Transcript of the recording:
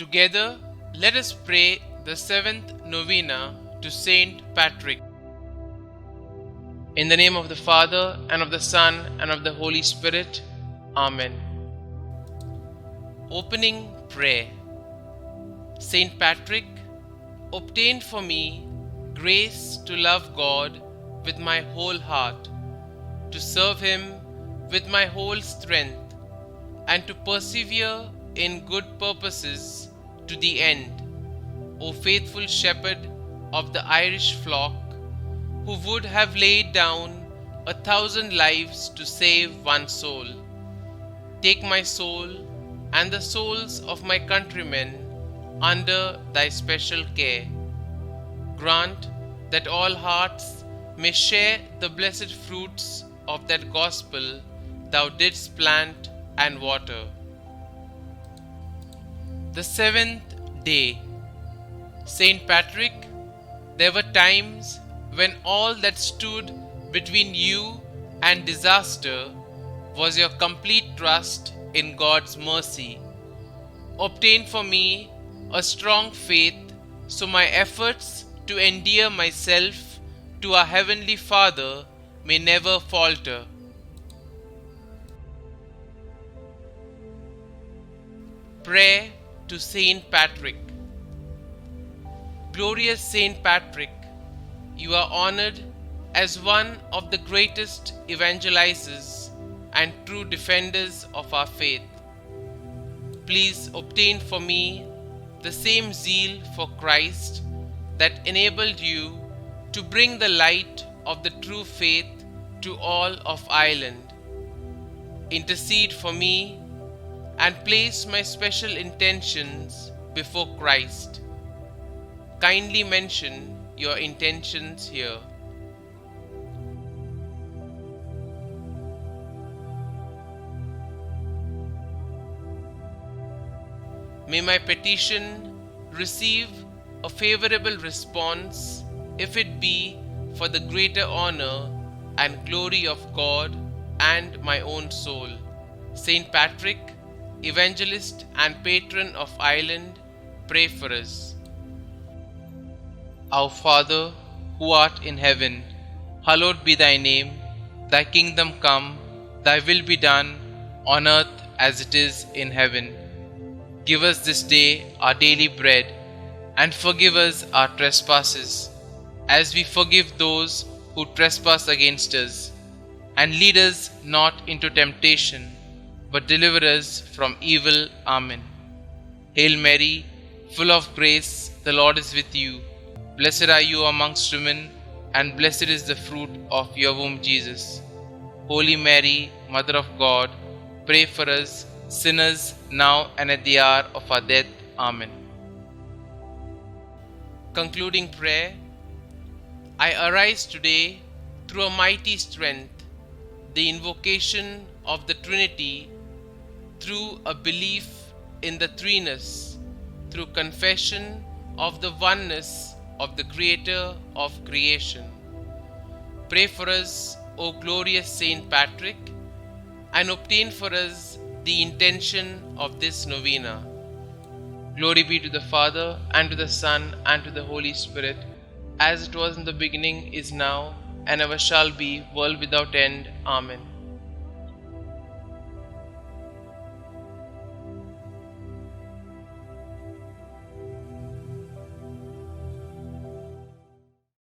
Together, let us pray the seventh novena to Saint Patrick. In the name of the Father, and of the Son, and of the Holy Spirit. Amen. Opening Prayer. Saint Patrick, obtain for me grace to love God with my whole heart, to serve Him with my whole strength, and to persevere in good purposes to the end. O faithful shepherd of the Irish flock, who would have laid down 1,000 lives to save one soul, take my soul and the souls of my countrymen under thy special care. Grant that all hearts may share the blessed fruits of that gospel thou didst plant and water. The seventh day. Saint Patrick, there were times when all that stood between you and disaster was your complete trust in God's mercy. Obtain for me a strong faith, so my efforts to endear myself to our Heavenly Father may never falter. Prayer to Saint Patrick. Glorious Saint Patrick, you are honored as one of the greatest evangelizers and true defenders of our faith. Please obtain for me the same zeal for Christ that enabled you to bring the light of the true faith to all of Ireland. Intercede for me and place my special intentions before Christ. Kindly mention your intentions here. May my petition receive a favorable response, if it be for the greater honor and glory of God and my own soul. Saint Patrick, evangelist and patron of Ireland, pray for us. Our Father, who art in heaven, hallowed be thy name. Thy kingdom come, thy will be done, on earth as it is in heaven. Give us this day our daily bread, and forgive us our trespasses, as we forgive those who trespass against us. And lead us not into temptation, but deliver us from evil. Amen. Hail Mary, full of grace, the Lord is with you. Blessed are you amongst women, and blessed is the fruit of your womb, Jesus. Holy Mary, Mother of God, pray for us sinners, now and at the hour of our death. Amen. Concluding prayer. I arise today through a mighty strength, the invocation of the Trinity, through a belief in the threeness, through confession of the oneness of the Creator of creation. Pray for us, O glorious Saint Patrick, and obtain for us the intention of this novena. Glory be to the Father, and to the Son, and to the Holy Spirit, as it was in the beginning, is now, and ever shall be, world without end. Amen.